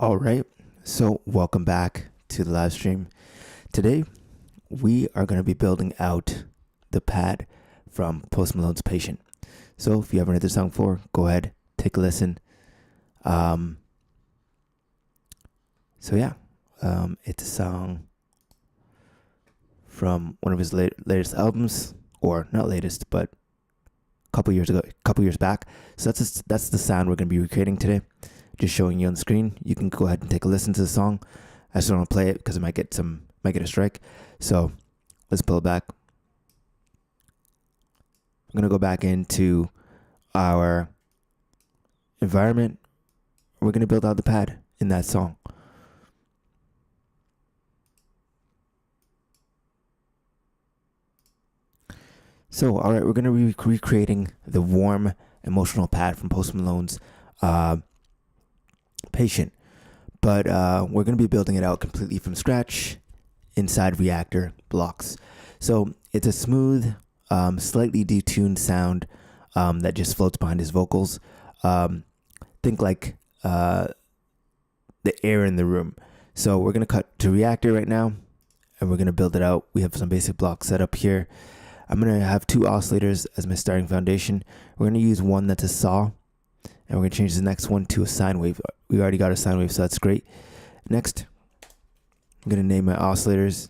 All right, so welcome back to the live stream. Today, we are going to be building out the pad from Post Malone's Patient. So if you haven't heard the song before, go ahead, take a listen. It's a song from one of his latest albums, or not latest, but a couple years back. So that's the sound we're going to be recreating today. Just showing you on the screen. You can go ahead and take a listen to the song. I just don't want to play it because it might get a strike. So let's pull it back. I'm gonna go back into our environment. We're gonna build out the pad in that song. So all right, we're gonna be recreating the warm emotional pad from Post Malone's Patient, but we're going to be building it out completely from scratch inside Reactor blocks. So it's a smooth, slightly detuned sound that just floats behind his vocals. Think like the air in the room. So we're going to cut to Reactor right now, and we're going to build it out. We have some basic blocks set up here. I'm going to have two oscillators as my starting foundation. We're going to use one that's a saw, and we're going to change the next one to a sine wave. We already got a sine wave, so that's great. Next, I'm going to name my oscillators.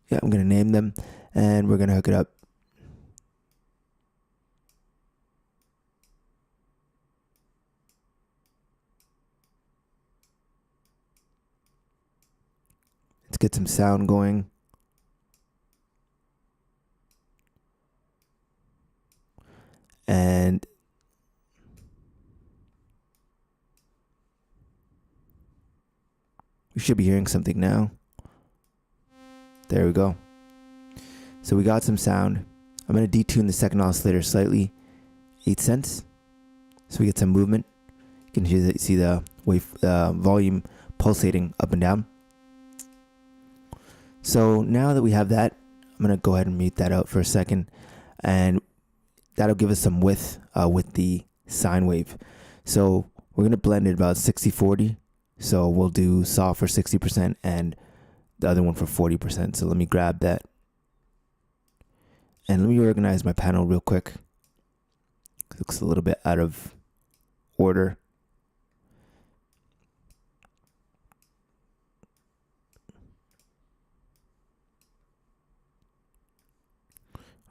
Yeah, I'm going to name them, and we're going to hook it up. Let's get some sound going. And we should be hearing something now. There we go. So we got some sound. I'm going to detune the second oscillator slightly, 8 cents. So we get some movement. You can see the wave volume pulsating up and down. So now that we have that, I'm going to go ahead and mute that out for a second, and that'll give us some width with the sine wave. So we're going to blend it about 60-40. So we'll do saw for 60% and the other one for 40%. So let me grab that. And let me organize my panel real quick. It looks a little bit out of order.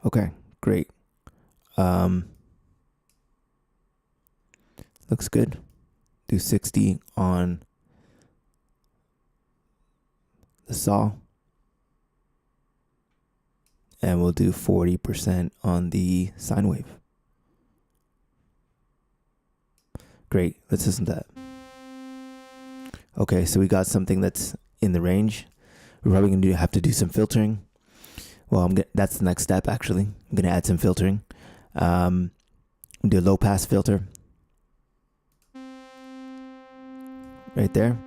Okay, great. Looks good. Do 60 on the saw, and we'll do 40% on the sine wave. Great, let's listen to that. Okay, so we got something that's in the range. We're probably gonna have to do some filtering. Well, that's the next step, actually. I'm going to add some filtering. Do a low pass filter. Right there.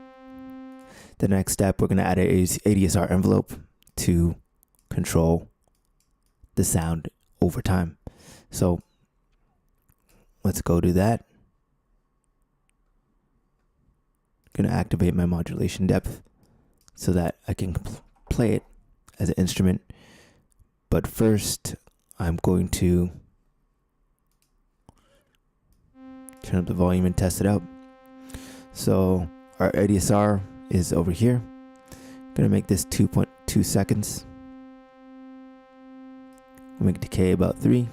The next step, we're going to add an ADSR envelope to control the sound over time. So let's go do that. I'm going to activate my modulation depth so that I can play it as an instrument. But first, I'm going to turn up the volume and test it out. So our ADSR is over here. I'm going to make this 2.2 seconds. I'll make decay about 3.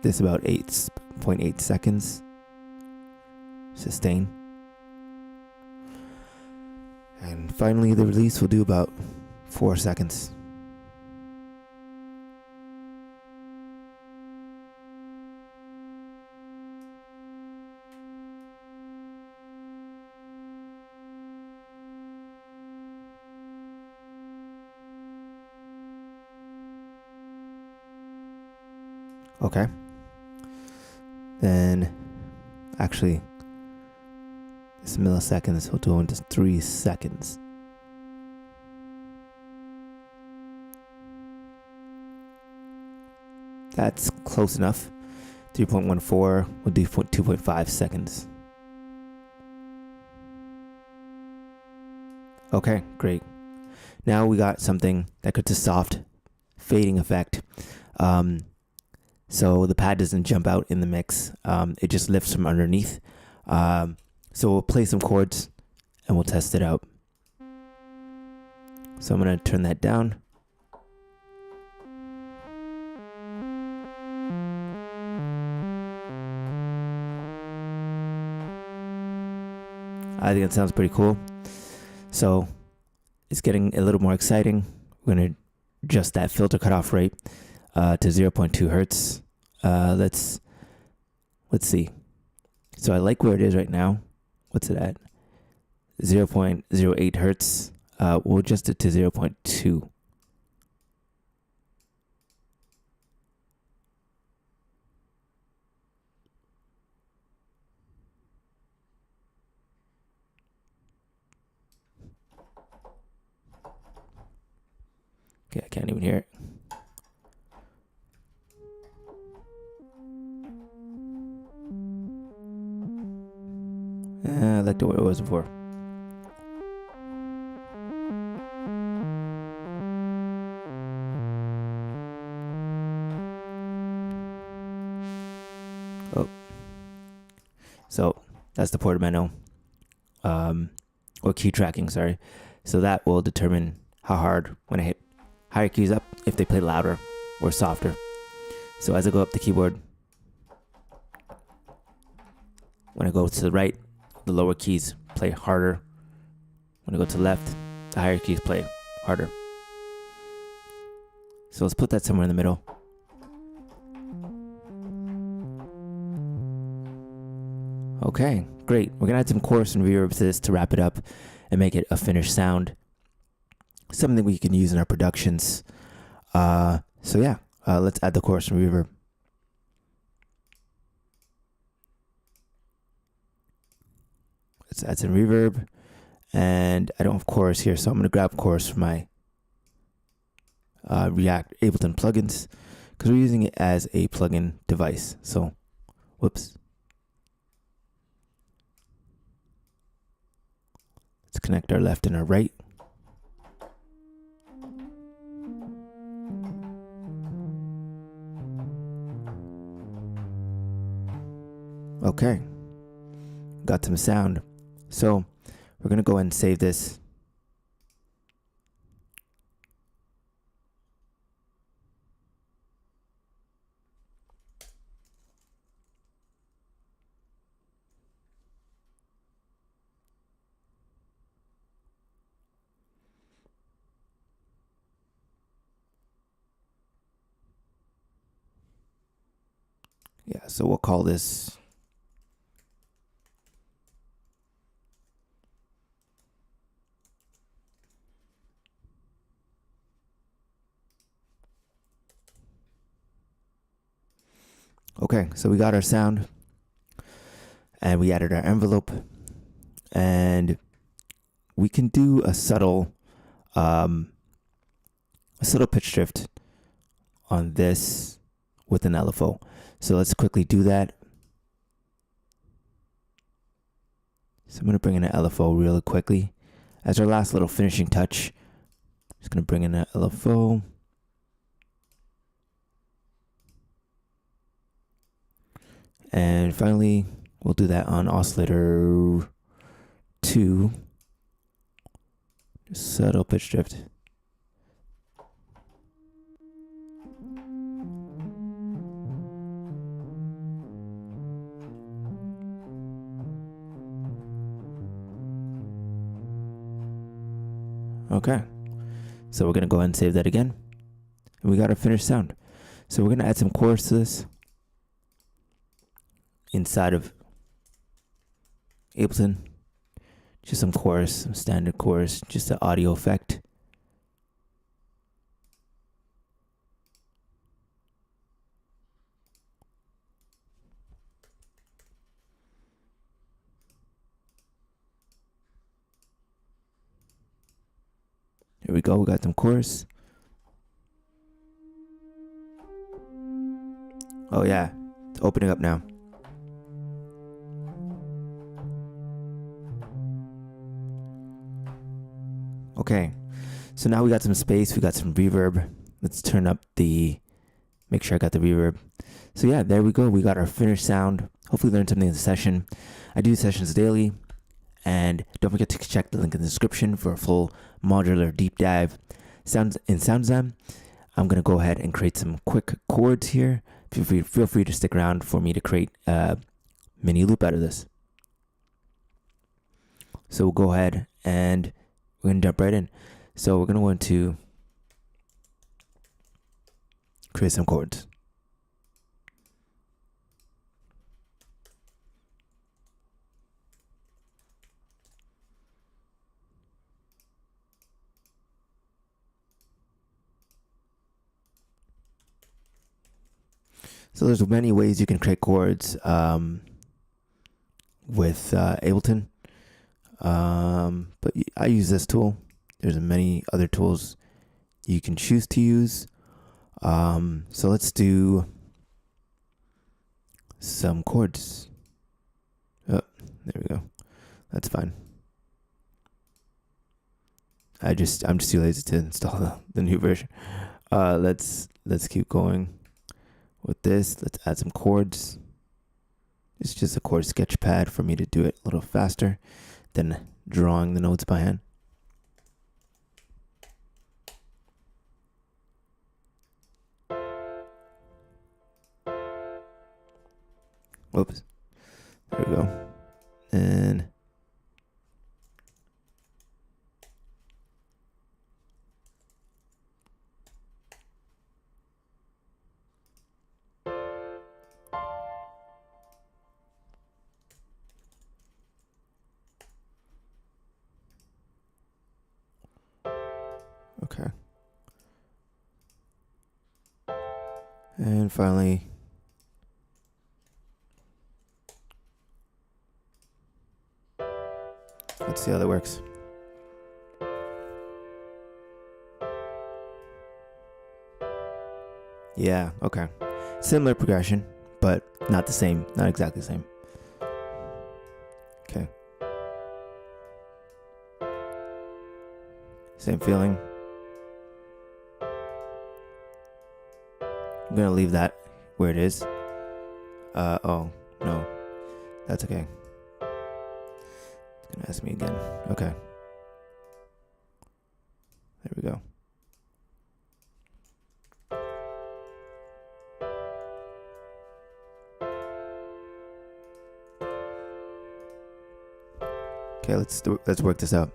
This about 8.8 seconds. Sustain. And finally, the release will do about 4 seconds. Okay. Then, actually, this milliseconds will do into 3 seconds. That's close enough. 3.14, we'll do 2.5 seconds. Okay, great. Now we got something that gets a soft fading effect. So the pad doesn't jump out in the mix. It just lifts from underneath. So we'll play some chords and we'll test it out. So I'm going to turn that down. I think it sounds pretty cool. So it's getting a little more exciting. We're going to adjust that filter cutoff rate to 0.2 hertz. Let's see. So I like where it is right now. What's it at? 0.08 hertz. We'll adjust it to 0.2. Okay, I can't even hear it. I liked it what it was before. Oh. So that's the portamento. Or key tracking, sorry. So that will determine how hard when I hit higher keys up, if they play louder or softer. So as I go up the keyboard, when I go to the right, the lower keys play harder. When I go to the left, the higher keys play harder. So let's put that somewhere in the middle. Okay, great. We're gonna add some chorus and reverb to this to wrap it up and make it a finished sound. Something we can use in our productions. So yeah, let's add the chorus and reverb. Let's add some reverb. And I don't have chorus here, so I'm going to grab chorus from my React Ableton plugins because we're using it as a plugin device. So, whoops. Let's connect our left and our right. Okay, got some sound. So we're going to go ahead and save this. Yeah, so we'll call this okay, so we got our sound and we added our envelope and we can do a subtle pitch drift on this with an LFO. So let's quickly do that. So I'm going to bring in an LFO really quickly as our last little finishing touch. Just going to bring in an LFO. And finally, we'll do that on oscillator 2. Just subtle pitch drift. Okay, so we're going to go ahead and save that again. And we got our finished sound. So we're going to add some chorus to this inside of Ableton. Just some chorus, some standard chorus, just an audio effect. Here we go, we got some chorus. Oh yeah, it's opening up now. Okay, so now we got some space, we got some reverb. Let's turn up make sure I got the reverb. So yeah, there we go. We got our finished sound. Hopefully learned something in the session. I do sessions daily. And don't forget to check the link in the description for a full modular deep dive. In SoundZam, I'm going to go ahead and create some quick chords here. Feel free to stick around for me to create a mini loop out of this. So we'll go ahead and we're going to jump right in. So we're going to want to create some chords. So there's many ways you can create chords with Ableton. But I use this tool. There's many other tools you can choose to use. So let's do some chords. Oh, there we go. That's fine. I'm just too lazy to install the new version. Let's keep going with this. Let's add some chords. It's just a chord sketch pad for me to do it a little faster than drawing the notes by hand. Whoops. There we go. And okay. And finally, let's see how that works. Yeah, okay. Similar progression, but not the same. Not exactly the same. Okay. Same feeling. I'm gonna leave that where it is. Oh, no. That's okay. It's gonna ask me again. Okay. There we go. Okay, let's work this out.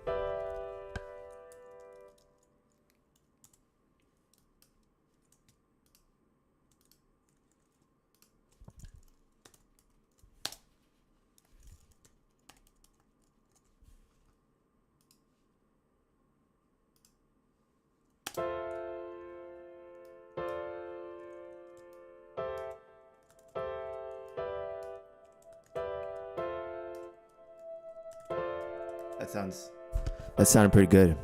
That sounded pretty good.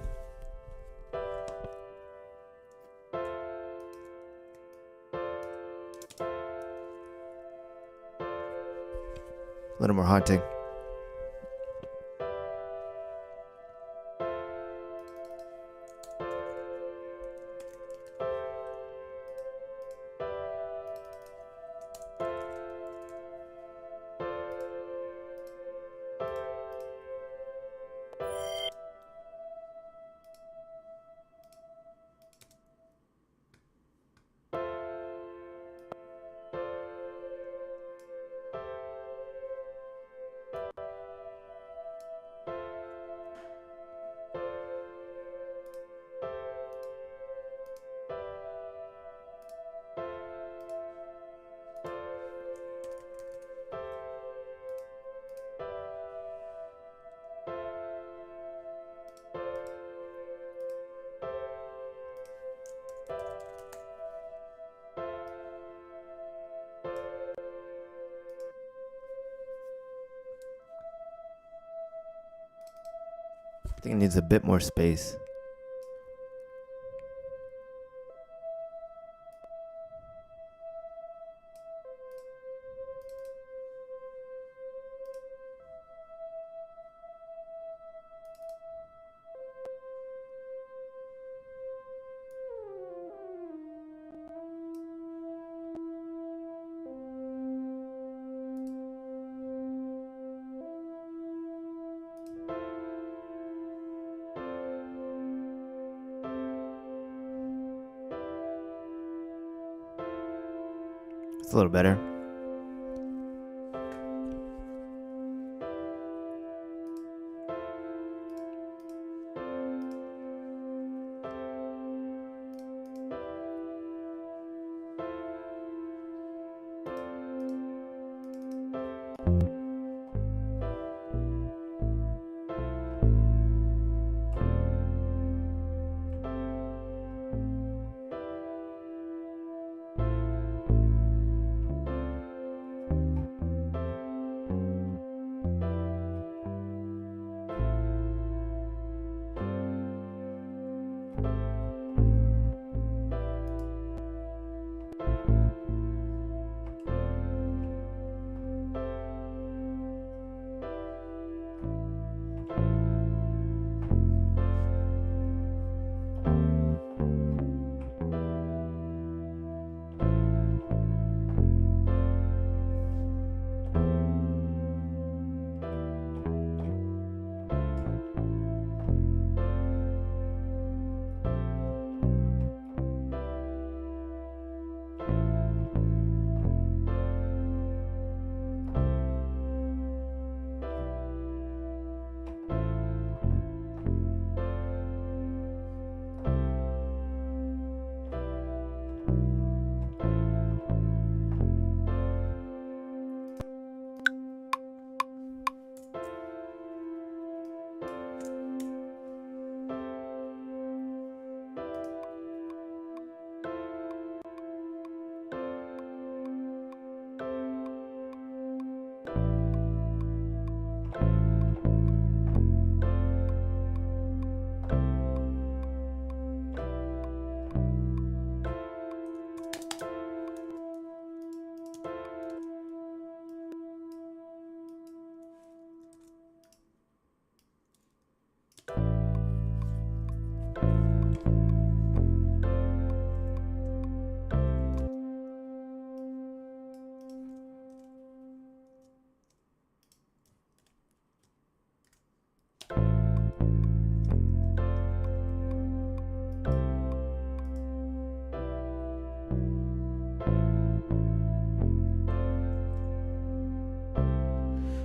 A little more haunting. I think it needs a bit more space. It's a little better.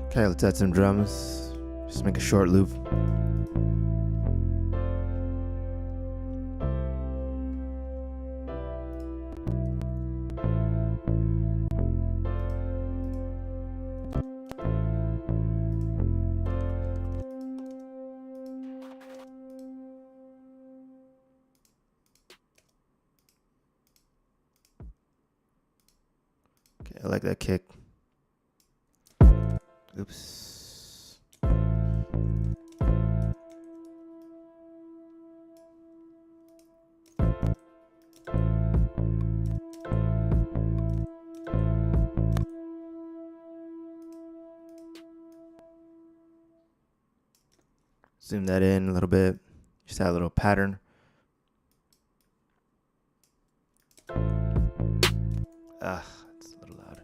Okay, let's add some drums. Just make a short loop. Okay, I like that kick. Oops. Zoom that in a little bit. Just add a little pattern. It's a little loud.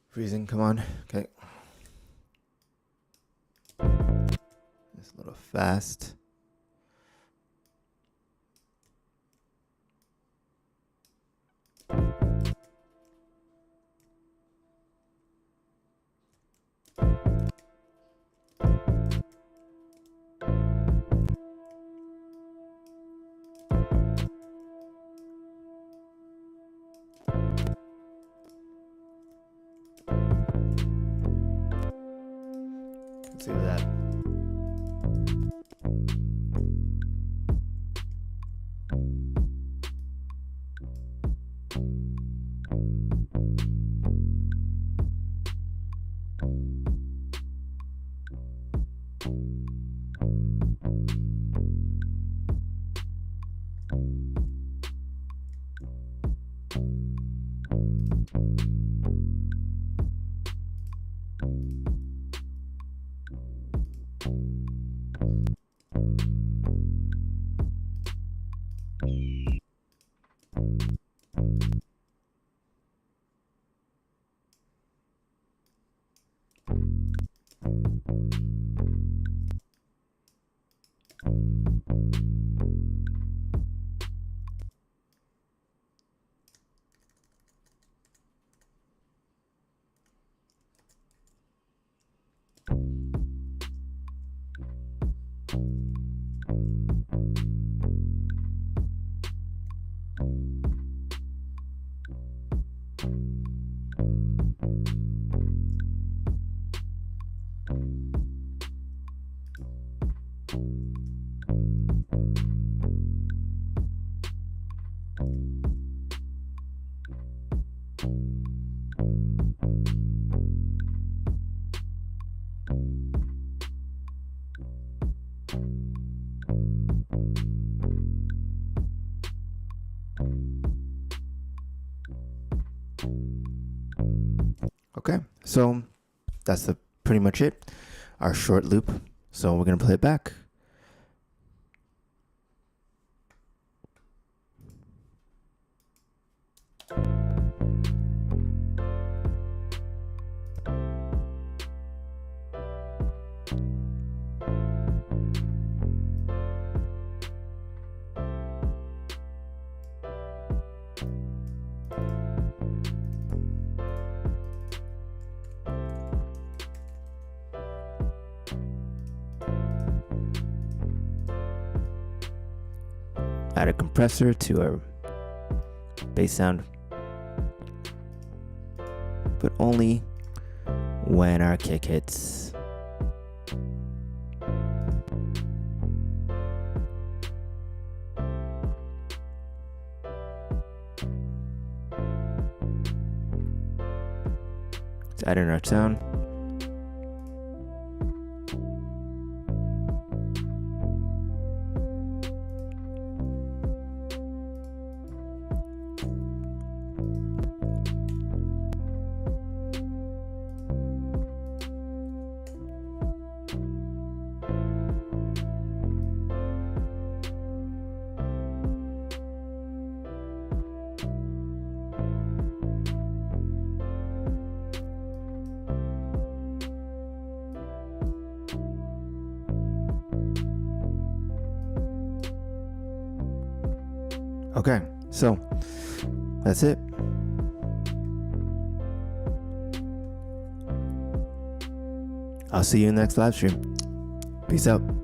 Freezing, come on. Okay. It's a little fast. Let's see that. Okay, so that's pretty much it. Our short loop. So we're gonna play it back. Add a compressor to our bass sound, but only when our kick hits. Let's add in our sound. Okay, so that's it. I'll see you in the next live stream. Peace out.